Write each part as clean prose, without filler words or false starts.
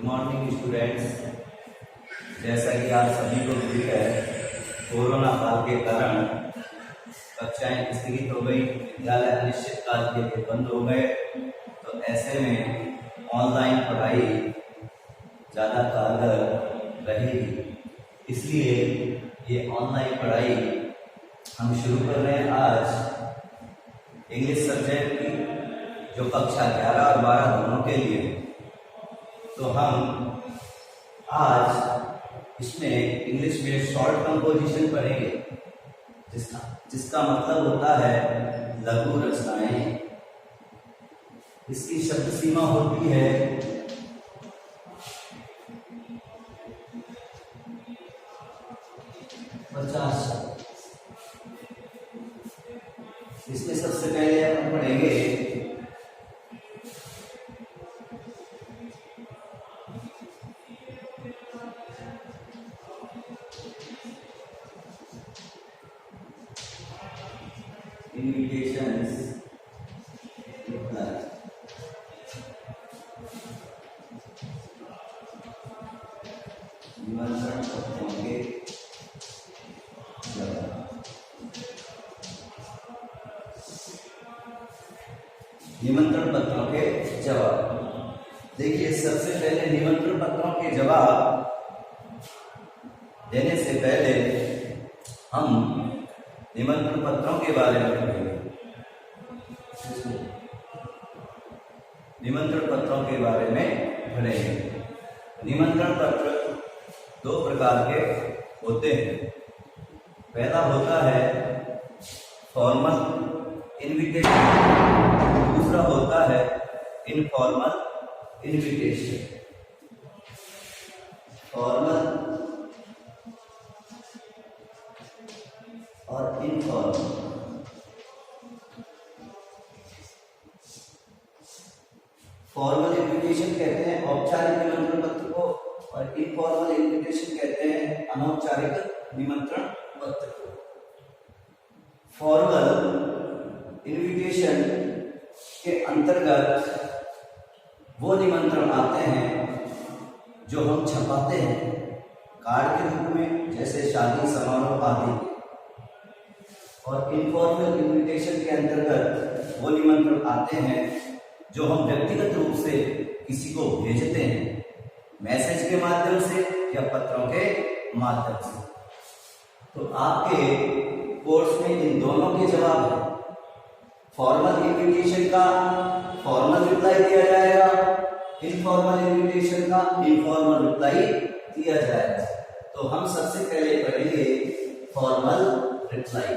Morning students. जैसा कि आप सभी को भी है, कोरोना काल के कारण कक्षाएं स्थगित हो गई, विद्यालय अनिश्चित काल के लिए बंद हो गए। तो ऐसे में ऑनलाइन पढ़ाई ज़्यादा कारगर रहेगी, इसलिए ये ऑनलाइन पढ़ाई हम शुरू कर रहे हैं आज इंग्लिश सब्जेक्ट की, जो कक्षा 11 और 12 दोनों के लिए। तो हम आज इसमें इंग्लिश में शॉर्ट कंपोजिशन पढ़ेंगे, जिसका मतलब होता है लघु रचनाएं। इसकी शब्द सीमा होती है 50 शब्द। इसमें सबसे पहले हम पढ़ेंगे इन्विटेशंस रिप्लाई। निमंत्रण पत्रों के जवाब। निमंत्रण पत्रों के जवाब। देखिए, सबसे पहले निमंत्रण पत्रों के जवाब देने से पहले हम निमंत्रण पत्रों के बारे में पढ़ेंगे। निमंत्रण पत्रों के बारे में पढ़ेंगे। निमंत्रण पत्र दो प्रकार के होते हैं। पहला होता है फॉर्मल इनविटेशन, दूसरा होता है इनफॉर्मल इनविटेशन। फॉर्मल और इनफॉर्मल। फॉर्मल इन्विटेशन कहते हैं औपचारिक निमंत्रण पत्र को, और इनफॉर्मल इन्विटेशन कहते हैं अनौपचारिक निमंत्रण पत्र को। फॉर्मल इन्विटेशन के अंतर्गत वो निमंत्रण आते हैं जो हम छपाते हैं कार्ड के रूप में, जैसे शादी समारोह आदि। और इनफॉर्मल इन्विटेशन के अंतर्गत वो निमंत्रण आते हैं जो हम व्यक्तिगत रूप से किसी को भेजते हैं, मैसेज के माध्यम से या पत्रों के माध्यम से। तो आपके कोर्स में इन दोनों के जवाब है। फॉर्मल इन्विटेशन का फॉर्मल रिप्लाई दिया जाएगा, इनफॉर्मल इन्विटेशन का इनफॉर्मल रिप्लाई दिया जाएगा। तो हम सबसे पहले पढ़ेंगे फॉर्मल रिप्लाई।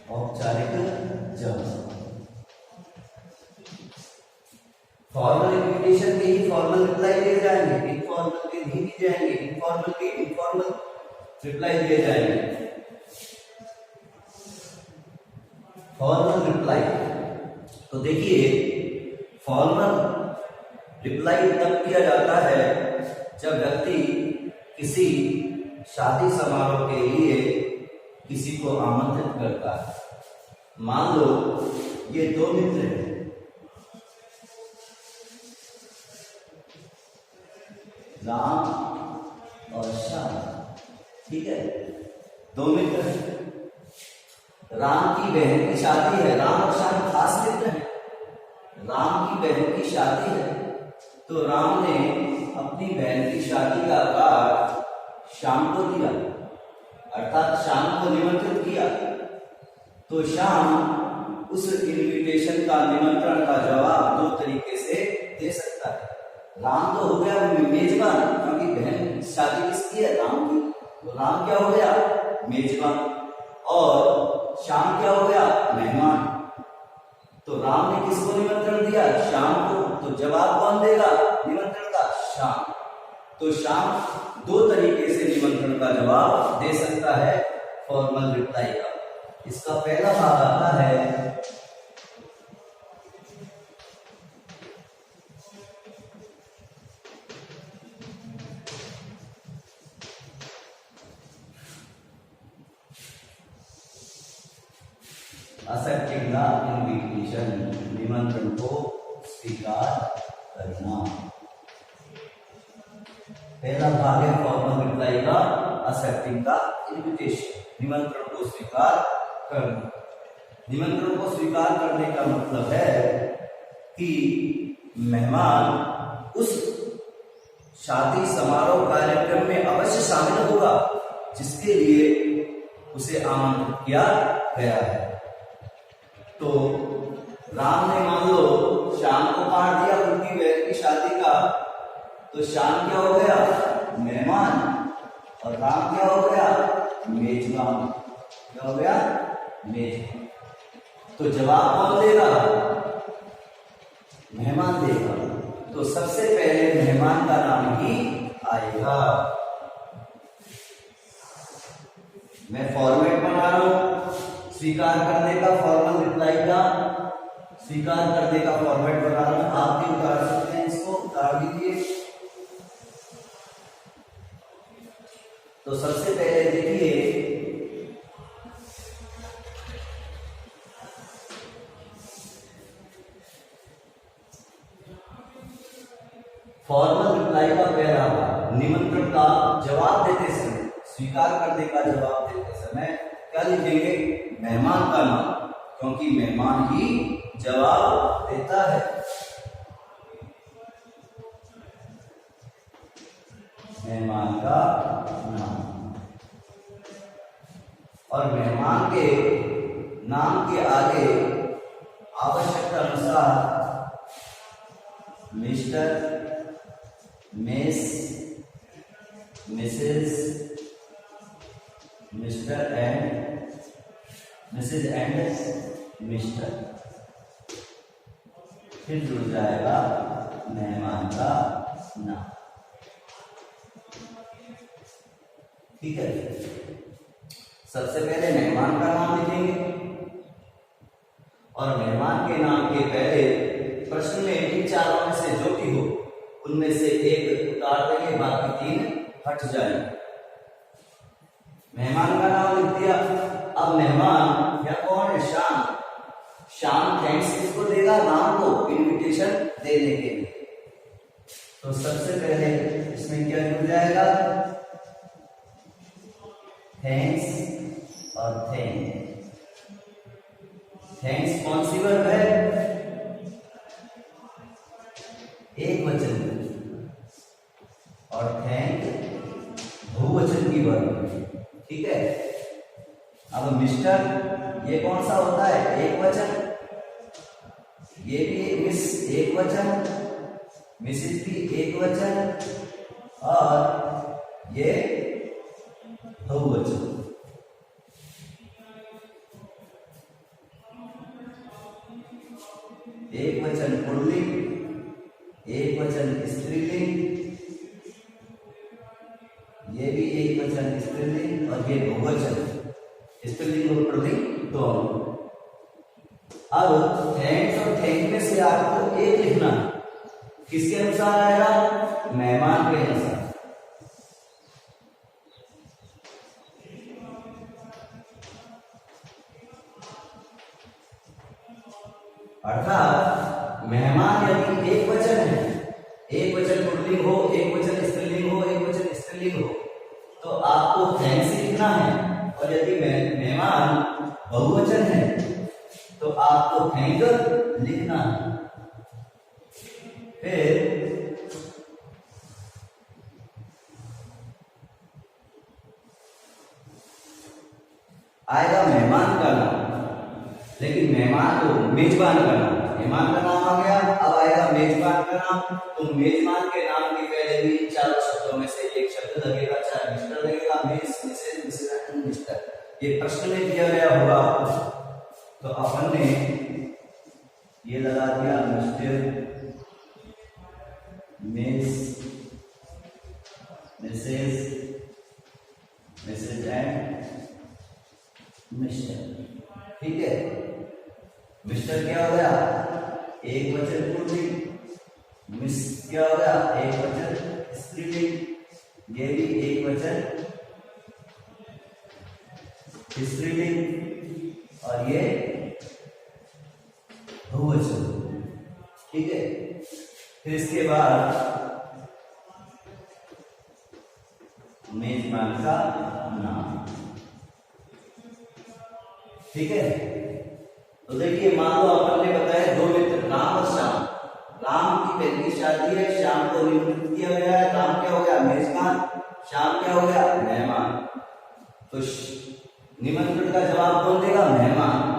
औपचारिक जवाब। फॉर्मल इन्विटेशन के ही फॉर्मल रिप्लाई दिए जाएंगे, इनफॉर्मल के नहीं दिए जाएंगे, इनफॉर्मल के इनफॉर्मल रिप्लाई दिए जाएंगे। फॉर्मल रिप्लाई, तो देखिए, फॉर्मल रिप्लाई तब किया जाता है जब व्यक्ति किसी शादी समारोह के लिए किसी को आमंत्रित करता है। मान लो ये दो मित्र हैं, राम और श्याम, ठीक है। दो मित्र हैं, राम की बहन की शादी है। राम और श्याम खास मित्र हैं। राम की बहन की शादी है, तो राम ने अपनी बहन की शादी का कार्ड श्याम को दिया, अर्थात श्याम को निमंत्रित किया। तो श्याम उस इन्विटेशन का, निमंत्रण का जवाब दो तरीके से दे सकता है। राम तो हो गया मेजबान, क्योंकि बहन शादी किसकी है? राम की। तो राम क्या हो गया? मेजबान। और श्याम क्या हो गया? मेहमान। तो राम ने किसको निमंत्रण दिया? श्याम को। तो जवाब कौन देगा निमंत्रण का? श्याम। तो श्याम दो तरीके से निमंत्रण का जवाब दे सकता है फॉर्मल रिप्लाई का। इसका पहला भाग आता है एक्सेप्टिंग द इनविटेशन, निमंत्रण को स्वीकार करना। पहला भाग है फॉर्मल रिप्लाई का, एक्सेप्टिंग द इनविटेशन, निमंत्रण को स्वीकार करना। निमंत्रण को स्वीकार करने का मतलब है कि मेहमान उस शादी समारोह कार्यक्रम में अवश्य शामिल होगा जिसके लिए उसे आमंत्रित किया गया है। तो राम ने मान लो शाम को काट दिया उनकी बहन की शादी का, तो शाम क्या हो गया? मेहमान, और राम क्या हो गया? मेजबान। क्या हो गया? मेजबान। तो जवाब कौन देगा? मेहमान देगा। तो सबसे पहले मेहमान का नाम ही आएगा। मैं फॉर्मेट बना रहा हूं, स्वीकार करने का, फॉर्मल रिप्लाई का स्वीकार करने का फॉर्मेट बना रहा हूं। आप भी उतार सकते हैं, इसको उतार दीजिए। तो सबसे पहले देखिए, फॉर्मल रिप्लाई का पहला भाग, निमंत्रण का जवाब देते समय, स्वीकार करने का जवाब देते समय क्या लिखेंगे? मेहमान का नाम, क्योंकि मेहमान ही जवाब देता है। मेहमान का नाम, और मेहमान के नाम के आगे आवश्यकता अनुसार mister, miss, missus, mister and missus and mister, फिर जुड़ जाएगा मेहमान का नाम। ठीक है, सबसे पहले मेहमान का नाम लिखेंगे, और मेहमान के नाम के पहले प्रश्न में इन चारों में से जो भी हो उनमें से एक उतार देंगे, बाकी तीन हट जाएंगे। मेहमान का नाम लिख दिया। अब मेहमान या कौन है? शाम। शाम थैंक्स किसको देगा? राम को, इनविटेशन देने के लिए। तो सबसे पहले इसमें क्या जुड़ जाएगा? थैंक्स और थैंक। थैंक्स कौन सी वर्ब है? एक वचन, और थैंक बहुवचन की वर्ब। ठीक है, अब मिस्टर ये कौन सा होता है? एक वचन। ये भी मिस एक वचन, मिसेज भी एक वचन, और ये बहुवचन। एक वचन पुल्लिंग, एक वचन स्त्रीलिंग, ये भी एक वचन स्त्रीलिंग, और ये बहुवचन, स्त्रीलिंग और पुल्लिंग दोनों। अब थैंक्स और थैंक में से आपको एक लिखना, किसके अनुसार आएगा? मेहमान के अनुसार। अर्थात मेहमान यदि एक वचन है, एक वचन पुल्लिंग हो, एक वचन स्त्रीलिंग हो, एक वचन स्त्रीलिंग हो, तो आपको थैंक्स लिखना है। और यदि मेहमान बहुवचन है तो आपको थैंक लिखना है। फिर आएगा मेहमान का नाम, लेकिन मेहमान को मेजबान का नाम, मेहमान का नाम आ गया। अब आएगा मेजबान का नाम। तो मेजबान के नाम के पहले भी चारों शब्दों में से एक शब्द लगेगा, चाहे मिस्टर लगेगा, miss, missus, missus and mister. ये प्रश्न में दिया गया होगा, तो अपन ने ये लगा दिया mister, miss, missus, missus and mister. ठीक है, मिस्टर क्या हो गया? एक वचन पुल्लिंग। मिस क्या हो गया? एक वचन स्त्रीलिंग। ये भी एक वचन स्त्रीलिंग, और ये ठीक है। फिर इसके बाद मेजबान का नाम, ठीक है। तो देखिए मान लो अपन ने बताया दो मित्र राम और श्याम। राम की बहन की शादी है, श्याम को निमंत्रित किया गया है। राम क्या हो गया? मेजबान। श्याम क्या हो गया? मेहमान। तो निमंत्रण का जवाब कौन देगा? मेहमान।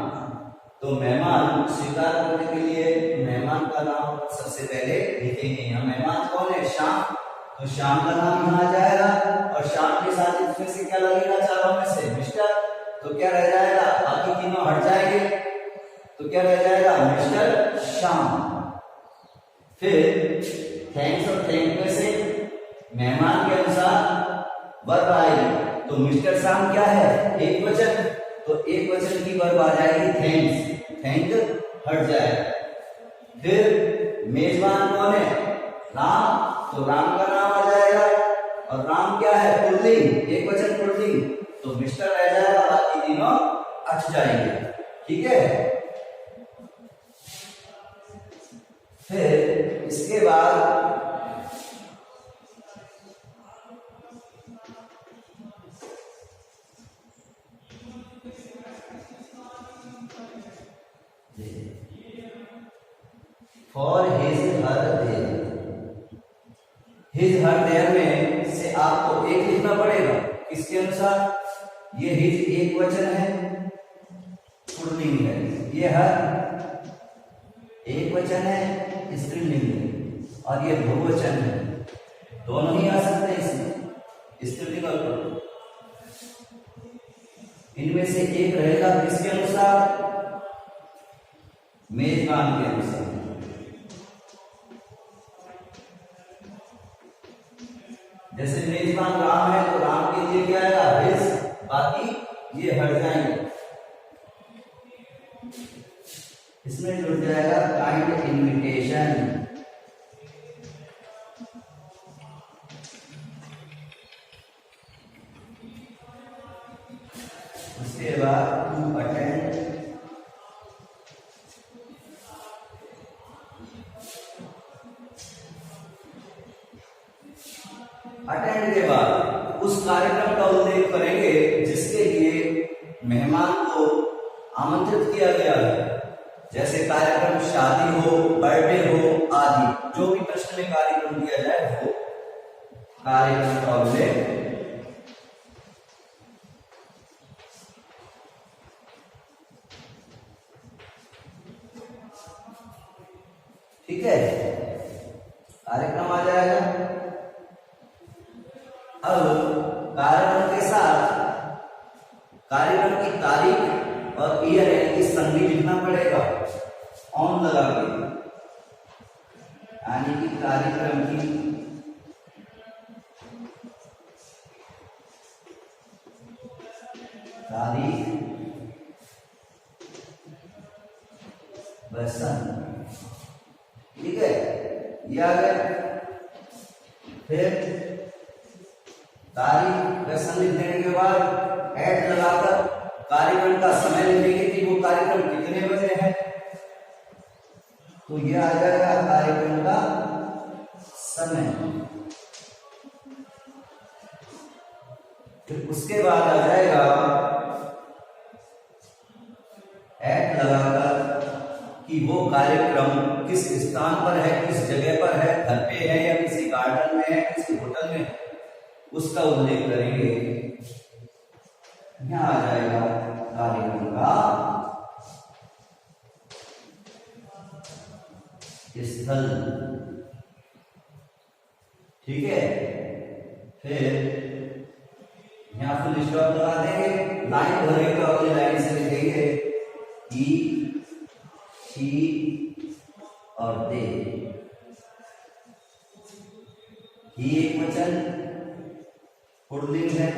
तो मेहमान स्वीकार करने के लिए मेहमान का नाम सबसे पहले लिखेंगे। यहाँ मेहमान कौन है? श्याम। तो श्याम का नाम यहाँ आ जाएगा और श्याम के साथ इसमें से क्या लगेगा? चारों में से मिस्टर। तो क्या रह जाएगा? बाकी तीनों हट जाएंगे। तो क्या रह जाएगा? मिस्टर श्याम। फिर थैंक्स और थैंक में से मेहमान के अनुसार वर्ब आएगी। तो मिस्टर श्याम क्या है? एक वचन। तो एक वचन की वर्ब आ जाएगी थैंक्स। थैंक हट जाएगा। फिर मेजबान कौन है? राम। तो राम का नाम आ जाएगा और राम क्या है? पुल्लिंग, एक वचन पुल्लिंग। तो मिस्टर रह जाएगा, बाकी तीनों हट जाएंगे, ठीक है। फिर इसके बाद for his her their. His her their में से आपको एक लिखना पड़ेगा। किसके अनुसार? ये हिज एक वचन है, पुल्लिंग है। ये हर एक वचन है, स्त्रीलिंग है। और ये बहुवचन है। दोनों ही आ सकते हैं इसमें, स्त्रीलिंग और पुल्लिंग। इनमें से एक रहेगा किसके अनुसार? मेजबान के अनुसार। जैसे मेजबान राम है तो राम के लिए क्या आएगा? हिज। बाकी ये हट जाएंगे। इसमें जुड़ जाएगा काइंड इनविटेशन। उसके बाद टू अटेंड। अटेंड के बाद उस कार्यक्रम का उल्लेख करेंगे जिसके लिए मेहमान को आमंत्रित किया गया है। जैसे कार्यक्रम शादी हो, बर्थडे हो आदि, जो भी प्रश्न में कार्यक्रम दिया जाए वो कार्यक्रम का उल्लेख। ठीक है, कार्यक्रम आ जाएगा। अब कार्यक्रम के साथ कार्यक्रम की तारीख और ईयर यानी कि संधि लिखना पड़ेगा ऑन लगा के, यानी कि कार्यक्रम की तारीख बसन। ठीक है, ये आ गया। फिर तारीख व्यसन लिख देने के बाद एट लगाकर कार्यक्रम का समय लिखेंगे कि वो कार्यक्रम कितने बजे है। तो ये आ जाएगा कार्यक्रम का समय। फिर उसके बाद आ जाएगा एट लगाकर कि वो कार्यक्रम किस स्थान पर है, किस जगह पर है, घर पे है या किसी गार्डन में है, किसी होटल में, उसका उल्लेख करेंगे। यहां आ जाएगा कार्यक्रम का स्थल। ठीक है, फिर यहां फुल स्टॉप लगा देंगे। लाइन भरेंगे तो अगली लाइन से लिखेंगे ही, शी और दे। ही एक वचन पुल्लिंग है,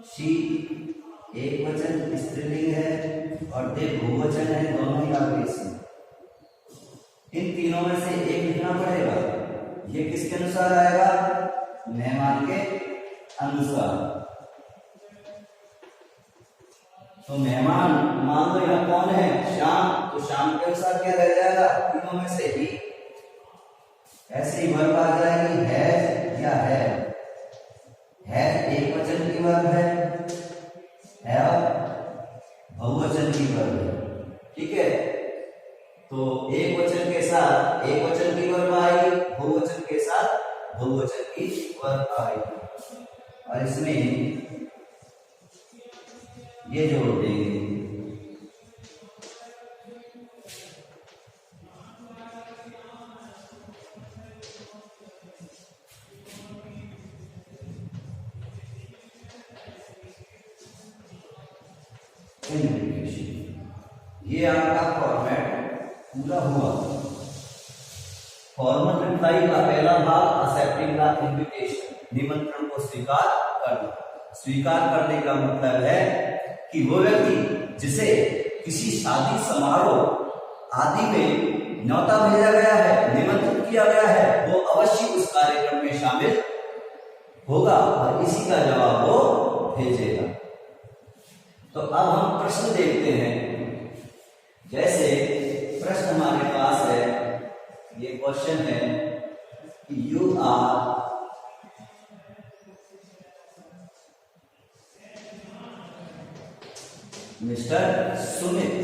शी एक वचन स्त्रीलिंग है और दे बहुवचन है। दोनों ही आ गए इसमें। इन तीनों में से एक लिखना पड़ेगा। ये किसके अनुसार आएगा? मेहमान के अनुसार। तो मेहमान मान लो यहाँ कौन है, शाम, तो शाम के अनुसार क्या रह जाएगा, तीनों में से ही। ऐसे ही वर्ब आ जाएगी हैज या हैव। हैज एक वचन की वर्ब है, हैव बहुवचन की वर्ब है, ठीक है। तो एक वचन के साथ एक वचन की वर्ब आएगी, बहुवचन के साथ बहुवचन की वर्ब आएगी, और इसमें ये जोड़ देंगे। ये आपका फॉर्मेट पूरा हुआ। फॉर्मल रिप्लाई का पहला भाग एक्सेप्टिंग द इनविटेशन, निमंत्रण को स्वीकार करना। स्वीकार करने का मतलब है कि वो व्यक्ति जिसे किसी शादी समारोह आदि में न्योता भेजा गया है, निमंत्रित किया गया है, वो अवश्य उस कार्यक्रम में शामिल होगा और इसी का जवाब वो भेजेगा। तो अब हम प्रश्न देखते हैं। जैसे प्रश्न हमारे पास है, ये क्वेश्चन है कि you are mister Sumit,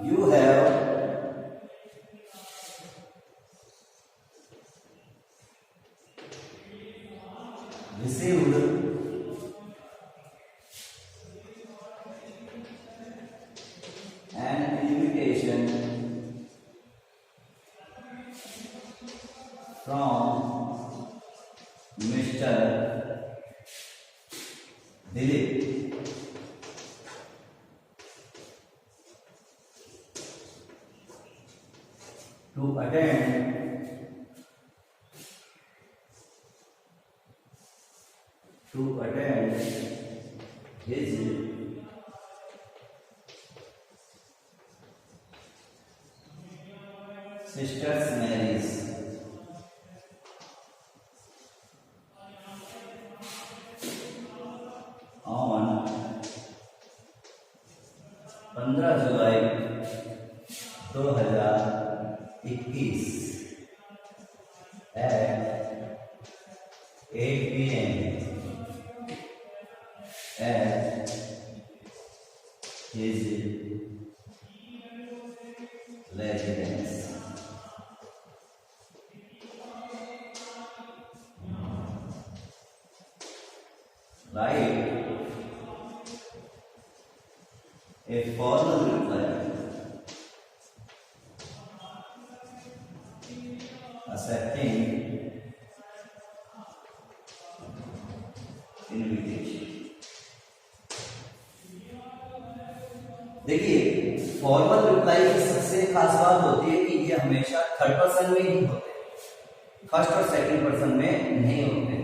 you have received an invitation from Mr. Dilip to attend his sister's marriage on 15 July 2021 at 8 p.m. at his residence. Write a formal reply accepting invitation. देखिए, फॉर्मल रिप्लाई की सबसे खास बात होती है कि ये हमेशा थर्ड पर्सन में ही होते हैं, फर्स्ट और सेकंड पर्सन में नहीं होते।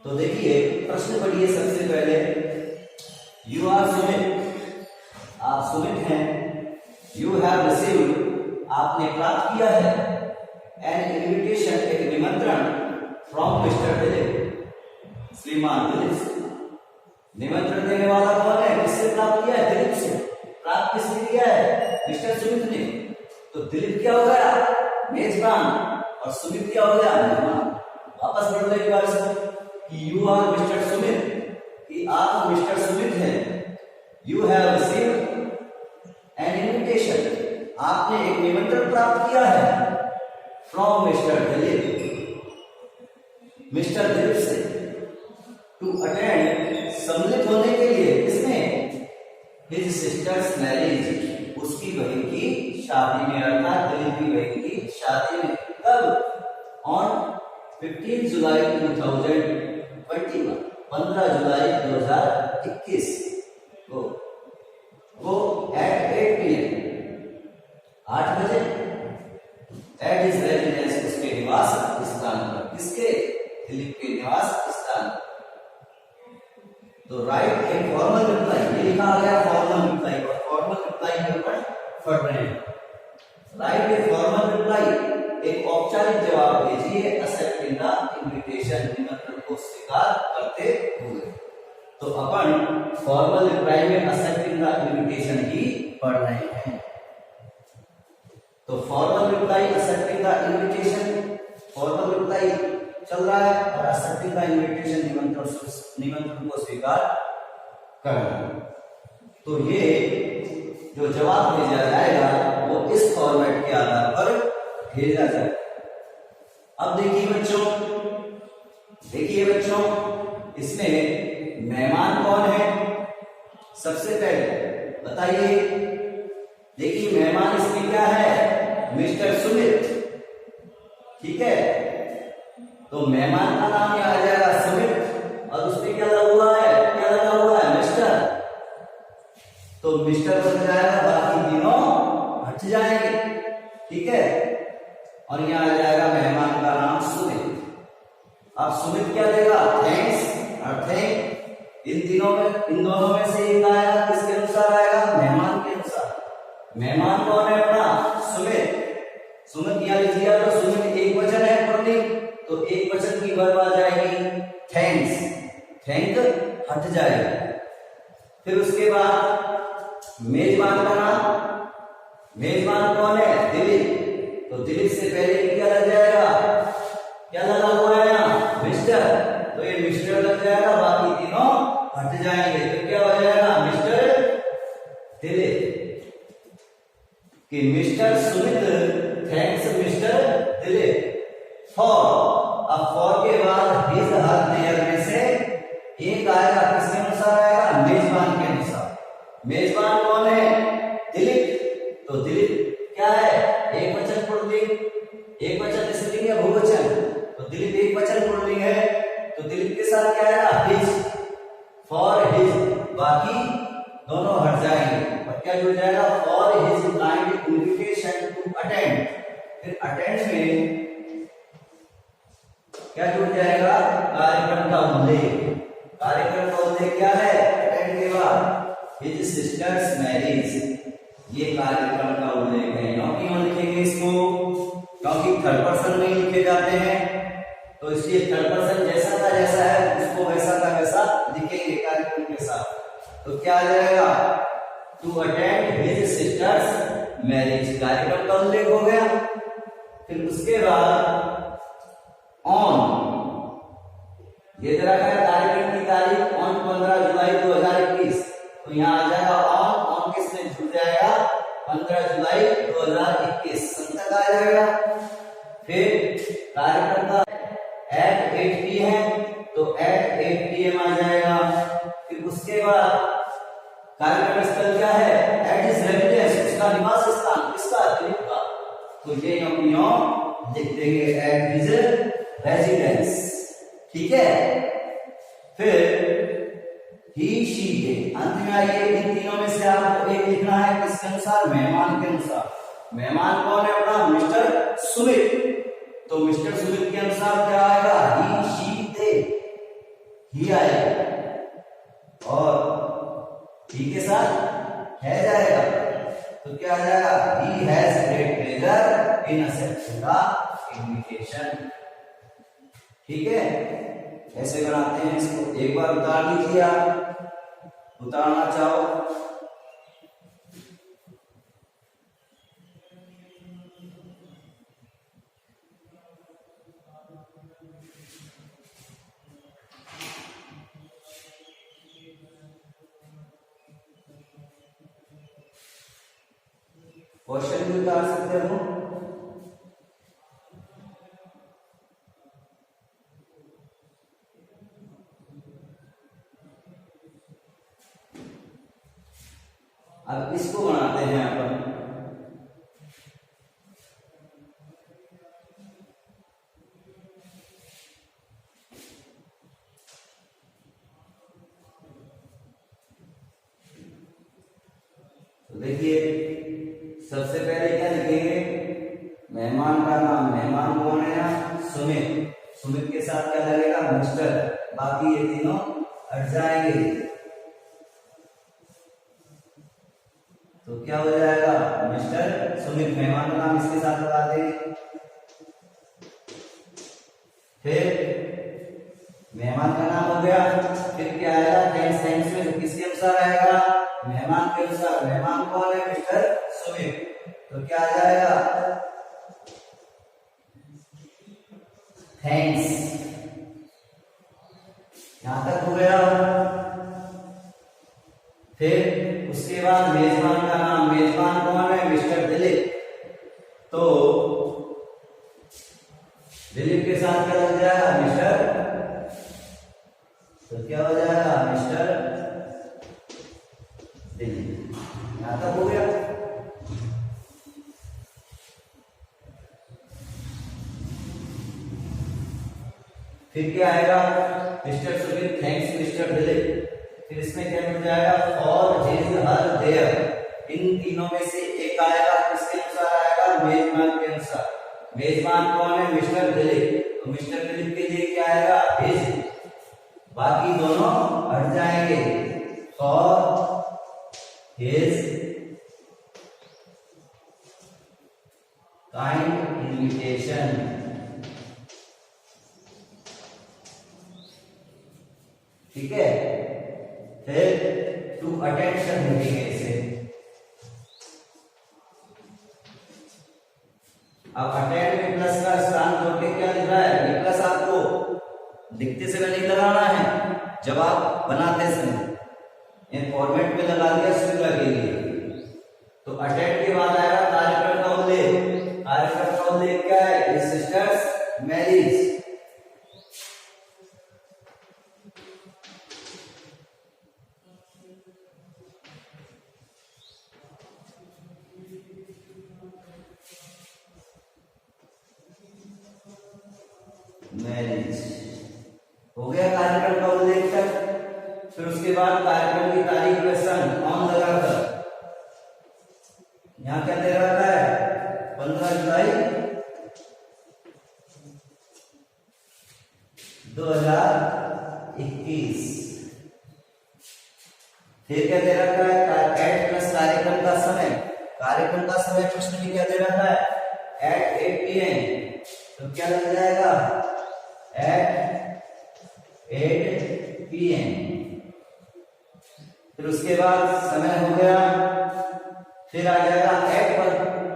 तो देखिए, प्रश्न पढ़िए सबसे पहले। यू आर सुमित, आप सुमित हैं। यू हैव रिसीव्ड, आपने प्राप्त किया है। एन इन्विटेशन, एक निमंत्रण। फ्रॉम मिस्टर दिलीप, श्रीमान दिलीप से। निमंत्रण देने वाला कौन है, किससे प्राप्त किया है, दिलीप से। प्राप्त किसने किया है, मिस्टर सुमित ने। तो दिलीप क्या हो गया, मेजबान, और सुमित क्या हो गया, मेहमान। वापस पढ़ लो एक बार से कि यू आर मिस्टर सुमित, कि आप मिस्टर सुमित हैं। You have received an invitation, आपने एक निमंत्रण प्राप्त किया है। From mister Dilip, mister Dilip से। टू अटेंड, सम्मिलित होने के लिए, किसमें, हिज सिस्टर्स मैरिज, उसकी बहन की शादी में, अर्थात दिलीप की बहन की शादी में। कब, ऑन 15 जुलाई 2021, 15 जुलाई 2021 को, वो एट 8 p.m, 8 बजे, एट हिज रेजिडेंस, उसके निवास स्थान पर। किसके, दिलीप के निवास स्थान पर। तो राइट ए फॉर्मल रिप्लाई, ये लिखा आ गया फॉर्मल रिप्लाई, और फॉर्मल रिप्लाई के ऊपर पढ़ रहे हैं। राइट ए फॉर्मल रिप्लाई, एक औपचारिक जवाब भेजिए एक्सेप्टिंग द इनविटेशन, निमंत्रण को स्वीकार करते हुए। तो अपन फॉर्मल रिप्लाई में एक्सेप्टिंग द इनविटेशन ही पढ़ रहे हैं। तो formal reply accepting the invitation, formal reply चल रहा है और एक्सेप्टिंग द इनविटेशन निमंत्रण को स्वीकार करना। तो ये जो जवाब भेजा जाएगा वो इस फॉर्मेट के आधार पर भेजा जाएगा। अब देखिए बच्चों, इसमें मेहमान कौन है? सबसे पहले बताइए। देखिए मेहमान इसमें क्या है? मिस्टर सुमित। ठीक है, तो मेहमान का नाम यहाँ आ जाएगा सुमित और उसमें क्या लगा हुआ है? मिस्टर। तो मिस्टर बन जाएगा, बाकी तीनों हट जाएंगे। ठीक है, और यहाँ आ जाएगा मेहमान का नाम सुमित। अब सुमित क्या देगा? थैंक्स और थैंक। इन दोनों में से एक आएगा, किसके अनुसार आएगा? मेहमान के अनुसार। मेहमान कौन है अपना? सुमित। सुमित यहाँ लिखिए, तो सुमित एक वचन है पुल्लिंग, तो एक वचन की वर्ब आ जाएगी थैंक्स। थैंक हट जाएगा। फिर उसके बाद मेजबान का नाम, मेजबान कौन है? दिलीप। तो दिलीप से पहले क्या लग जाएगा? क्या लगा हुआ है यहाँ? मिस्टर। तो ये मिस्टर लग जाएगा, बाकी तीनों हट जाएंगे। तो क्या हो जाएगा? मिस्टर दिलीप। कि mister Sumit thanks mister Dilip for. अब फॉर के बाद हिज हर देयर में से एक आएगा, किसके अनुसार आएगा? मेजबान के अनुसार। मेजबान कौन है? दिलीप। तो दिलीप क्या है? एक वचन पुल्लिंग। एक वचन स्त्रीलिंग या बहुवचन? तो दिलीप एक वचन पुल्लिंग है, तो दिलीप के साथ क्या आएगा? His, for his. बाकी दोनों हट जाएंगे और क्या जुड़ जाएगा? For his kind invitation to attend. फिर अटेंड में क्या जुड़ जाएगा? कार्यक्रम का उल्लेख। कार्यक्रम का उल्लेख क्या है? अटेंड के बाद हिज सिस्टर्स मैरिज, ये कार्यक्रम का उल्लेख है। क्यों लिखेंगे इसको? क्योंकि थर्ड पर्सन में लिखे जाते हैं, तो इसलिए थर्ड पर्सन जैसा का जैसा है उसको वैसा का वैसा लिखेंगे कार्यक्रम के साथ। तो क्या आ जाएगा? To attend his sister's marriage, कार्यक्रम का उल्लेख हो गया। फिर उसके बाद ऑन, ये दे रखा है कार्यक्रम की तारीख ऑन 15 जुलाई 2021। तो यहाँ आ जाएगा ऑन किसमें जुड़ जाएगा? 15 जुलाई 2021 तक आ जाएगा। फिर कार्यक्रम का एट 8 PM, तो एट 8 PM आ जाएगा। फिर उसके बाद कार्यक्रम स्थल क्या है? एट हिज रेजिडेंस, उसका निवास स्थान किसका? दिलीप का। तो ये हम लिख देंगे एट हिज रेजिडेंस। ठीक है, फिर ही शी दे। अंत में आइए, इन तीनों में से आपको एक लिखना है, किसके अनुसार? मेहमान के अनुसार। मेहमान कौन है अपना? मिस्टर सुमित। तो मिस्टर सुमित के अनुसार क्या आएगा? ही शी दे, ही आएगा और ही के साथ है जाएगा। तो क्या आ जाएगा? He has great pleasure in accepting the invitation. ठीक है, ऐसे बनाते हैं इसको। एक बार उतार लीजिए, आप उतारना चाहो। क्वेश्चन भी उतार सकते हो। अब इसको बनाते हैं अपन। तो देखिए, सबसे पहले क्या लिखेंगे? मेहमान का नाम, मेहमान कौन है? सुमित। सुमित के साथ क्या लगेगा? मिस्टर। बाकी ये तीनों हट जाएंगे। तो क्या हो जाएगा? मिस्टर सुमित। मेहमान का नाम इसके साथ लगा देंगे। फिर मेहमान का नाम हो गया, फिर क्या आएगा, थैंक्स। थैंक्स में किसके अनुसार आएगा, मेहमान के अनुसार। मेहमान कौन है, मिस्टर सुमित। तो क्या आ जाएगा, थैंक्स। यहां तक हो गया। फिर उसके बाद मेजबान का नाम, मेजबान कौन है, मिस्टर दिलीप। तो दिलीप के साथ क्या लग जाएगा, मिस्टर। तो क्या हो जाएगा, मिस्टर दिलीप। यहां तक हो गया। फिर क्या आएगा, mister Sumit thanks mister Dilip. फिर इसमें क्या मिल जाएगा, फॉर हिज हर देयर। इन तीनों में से एक आएगा, किसके अनुसार आएगा, मेजबान के अनुसार। मेजबान कौन है, मिस्टर दिलीप। तो मिस्टर दिलीप के लिए क्या आएगा, हिज। बाकी दोनों हट जाएंगे, फॉर हिज काइंड इनविटेशन। ठीक है। फिर टू अटेंड मीटिंग है इसे। अब अटेंड में प्लस का स्थान जोड़ के क्या लिख रहा है, ये प्लस आपको लिखते समय नहीं लगाना है, जब आप बनाते समय इन फॉर्मेट में लगा दिया, सुविधा के लिए। तो अटेंड के बाद आएगा कार्यक्रम का उल्लेख। कार्यक्रम का उल्लेख क्या है, सिस्टर्स मैरिज। मैरिज हो गया कार्यक्रम का उल्लेख तक। फिर उसके बाद कार्यक्रम की तारीख में सन ऑन लगाकर यहां क्या दे रखा है, 15 जुलाई 2021। फिर क्या दे रखा है, एट प्लस कार्यक्रम का समय। कार्यक्रम का समय प्रश्न में क्या दे रखा है, एट 8 PM। तो क्या लग जाएगा, एट 8 PM। फिर उसके बाद समय हो गया। फिर आ जाएगा एट पर,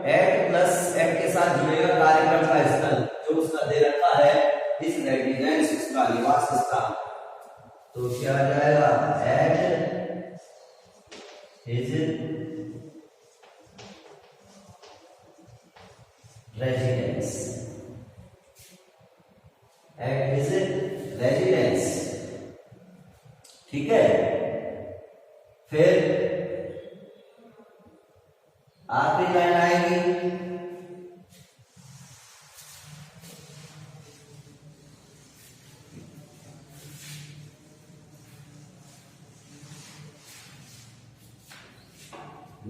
एट प्लस एट के साथ जुड़ेगा कार्यक्रम का स्थल, जो उसका दे रखा है, इस रेजिडेंस, उसका निवास स्थान। तो क्या आ जाएगा, at his residence. At his residence. ठीक है। फिर आखिरी लाइन आएगी,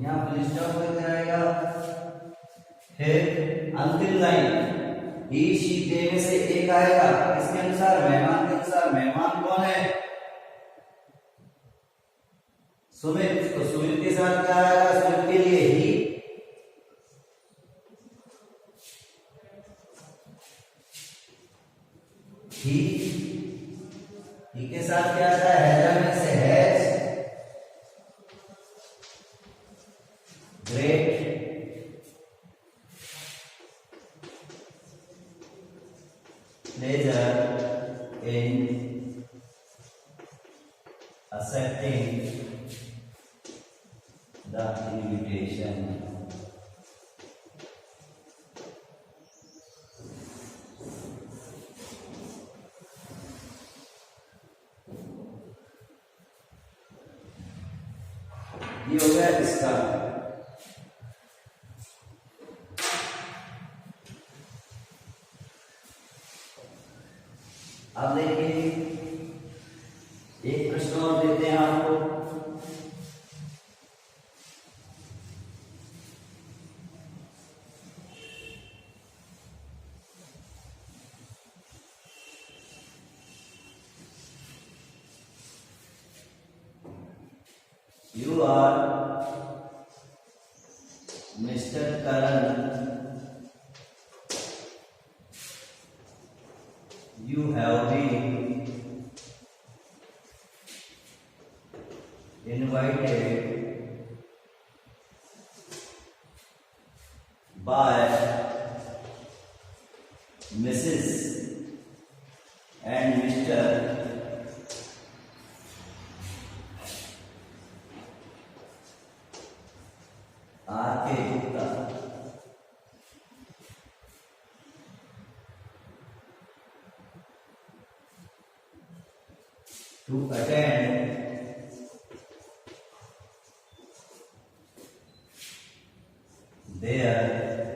यहां पुलिस स्टॉप लग जाएगा। फिर अंतिम लाइन, ही शी दे में से एक आएगा, किसके अनुसार, मेहमान के अनुसार। मेहमान कौन है, सुमित। तो सुमित के साथ क्या आएगा, सुमित के लिए ही। ही के साथ क्या आता है, हैजा में से has great pleasure in accepting the invitation. ये हो गया इसका। अब देखिए एक प्रश्न और देते हैं आपको। You are Mr. Karan. you have been invited by Mrs. and Mr. R.K. Gupta to attend their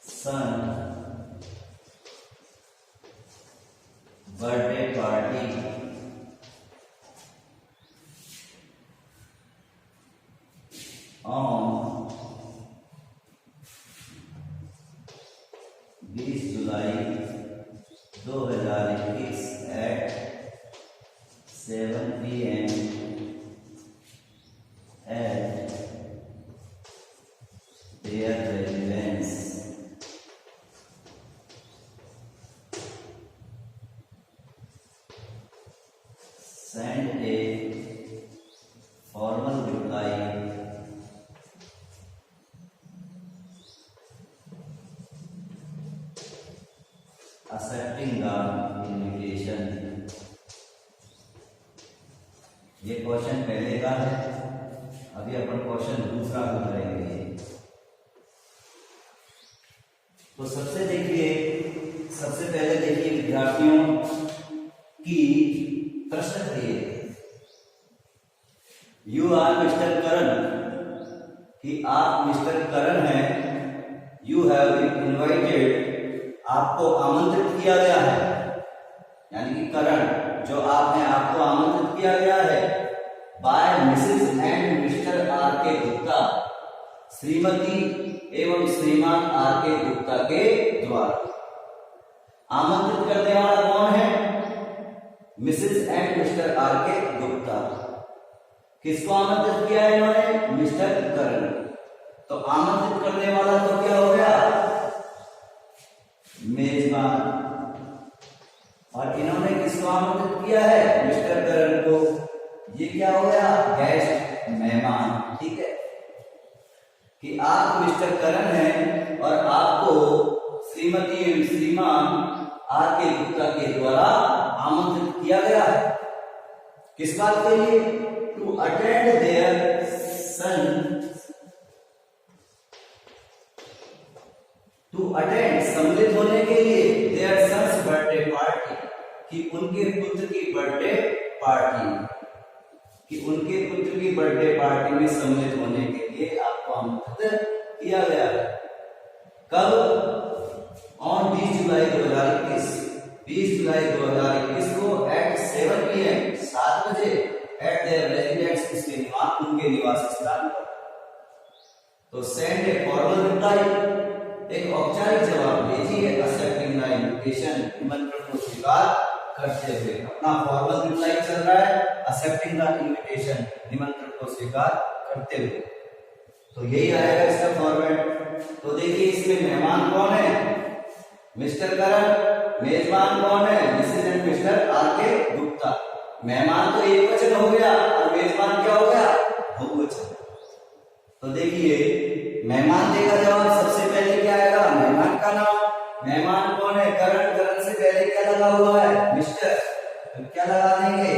son birthday party on 20 July 2021 at 7 p.m. at their residence. Send a formal reply accepting the invitation. ये question पहले का है, अभी अपन question दूसरा को करेंगे। तो सबसे पहले देखिए विद्यार्थियों की प्रश्न करिए, यू आर मिस्टर करण, कि आप मिस्टर करण हैं, यू हैव बीन इनवाइटेड, आपको आमंत्रित किया गया है, यानी कि करण जो आप हैं आपको आमंत्रित किया गया है, by Mrs and mister R K Gupta, Shrimati एवं श्रीमान आर के गुप्ता के द्वारा। आमंत्रित करने वाला कौन है? Mrs and mister R K Gupta. किसको आमंत्रित किया है इन्होंने? मिस्टर करण। तो आमंत्रित करने वाला तो क्या हो गया? मेजबान। और इन्होंने किसको आमंत्रित किया है? मिस्टर करण को। ये क्या हो गया? गेस्ट, मेहमान। ठीक है, कि आप मिस्टर करण हैं और आपको श्रीमती एवं श्रीमान आर के गुप्ता के द्वारा आमंत्रित किया गया है। किस बात के लिए? To attend their son, to attend सम्मिलित होने के लिए, देयर सन्स बर्थडे पार्टी, कि उनके पुत्र की बर्थडे पार्टी, कि उनके पुत्र की बर्थडे पार्टी में सम्मिलित होने के लिए आपको आमंत्रित किया गया है। कब? ऑन 20 जुलाई 2021, 20 जुलाई 2021 को एट 7 PM, 7 बजे, एट देयर रेजिडेंस, उनके निवास स्थान पर। तो सेंड ए फॉर्मल रिप्लाई, एक औपचारिक जवाब भेजिए, एक्सेप्टिंग द इन्विटेशन, निमंत्रण को स्वीकार करते हुए। अपना फॉर्मल रिप्लाई चल रहा है, एक्सेप्टिंग द इन्विटेशन, निमंत्रण को स्वीकार करते हुए। तो यही आएगा इसका फॉर्मेट। तो देखिए इसमें मेहमान कौन है? मिस्टर करण। मेजबान कौन है? Mrs and mister R K Gupta. मेहमान तो एक वचन हो गया और मेजबान क्या हो गया? बहुवचन। तो देखिए मेहमान देगा जवाब, सबसे पहले क्या आएगा? मेहमान का नाम। मेहमान कौन है? करण। करण से पहले क्या लगा हुआ है? मिस्टर। तो क्या लगा देंगे?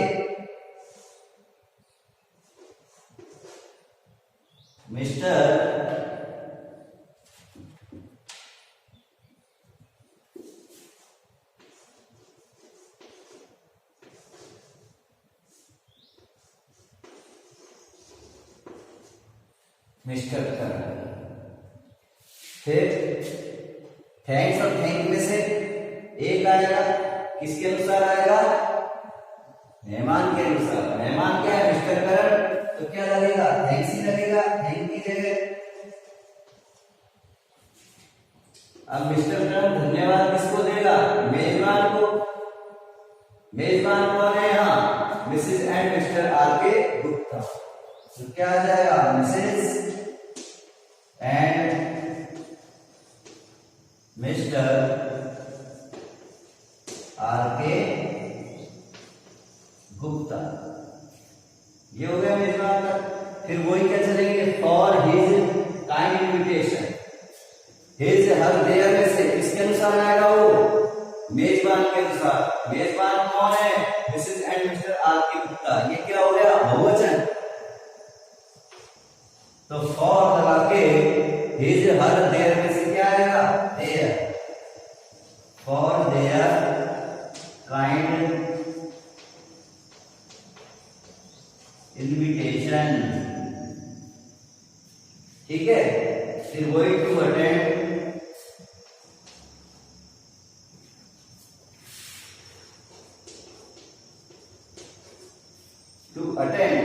मिस्टर मिस्टर करण। फिर थैंक्स और थैंक में से एक आएगा, किसके अनुसार आएगा? मेहमान के अनुसार। मेहमान क्या है? मिस्टर करण। तो क्या लगेगा? थैंक्स ही लगेगा, थैंक की जगह। अब मिस्टर करण धन्यवाद किसको देगा? मेजबान को। मेजबान कौन है यहाँ? Mrs and mister R K Gupta. तो क्या आ जाएगा? Mrs and mister R K Gupta, ये हो गया मेजबान का। फिर वही क्या चलेंगे, for his kind invitation, his her their में से किसके अनुसार आएगा, वो मेजबान के अनुसार। मेजबान कौन है, Mrs and mister R K Gupta, ये क्या हो गया, बहुवचन। तो फॉर लगा के हिज हर देयर में से क्या आएगा, their, for their kind invitation, ठीक है। फिर वही टू अटेंड, टू अटेंड।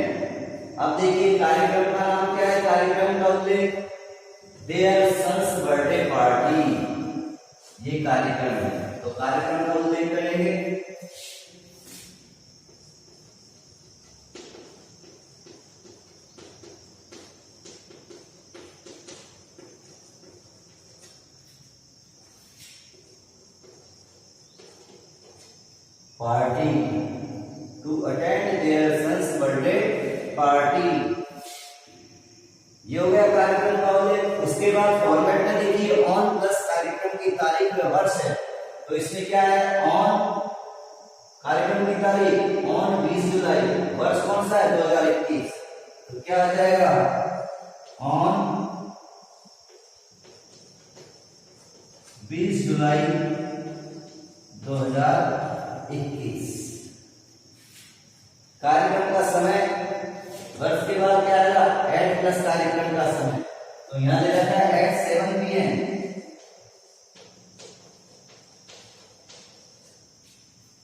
अब देखिए कार्यक्रम का नाम क्या है, कार्यक्रम का उल्लेख, देयर सन्स बर्थडे पार्टी, ये कार्यक्रम है। तो कार्यक्रम का उल्लेख करेंगे, party, to attend their son's birthday party, ये हो गया कार्यक्रम का उल्लेख। उसके बाद फॉर्मेट में देखिए ऑन प्लस कार्यक्रम की तारीख में वर्ष है, तो इसमें क्या है, ऑन कार्यक्रम की तारीख ऑन 20 जुलाई, वर्ष कौन सा है, 2021, तो क्या आ जाएगा, ऑन 20 जुलाई 2021। कार्यक्रम का समय, वर्ष के बाद क्या आएगा, एट प्लस कार्यक्रम का समय, तो यहां दे रखा है एट 7 PM,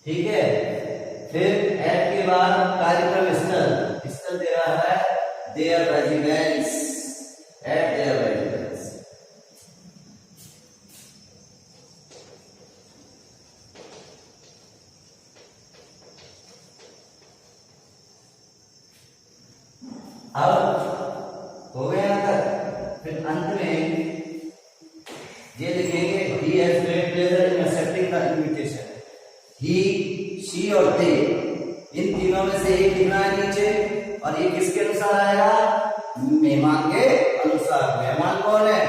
ठीक है। फिर एट के बाद कार्यक्रम स्थल, स्थल दे रहा है their residence, at their residence. अब हो गया यहां तक। फिर अंत में ये लिखेंगे, he has great pleasure in accepting the invitation, he, she और they, इन तीनों में से एक लिखना है नीचे, और ये किसके अनुसार आएगा, मेहमान के अनुसार। मेहमान कौन है,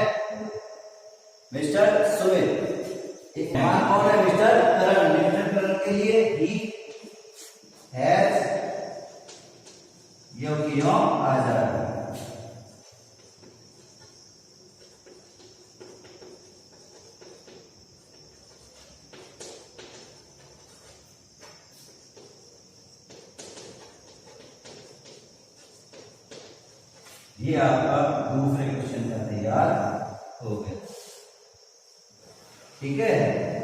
मिस्टर सुमित। मेहमान कौन है, मिस्टर करण। मिस्टर करण के लिए he has, यो आ जाएगा। ये आपका दूसरे क्वेश्चन का तैयार हो गया, ठीक है।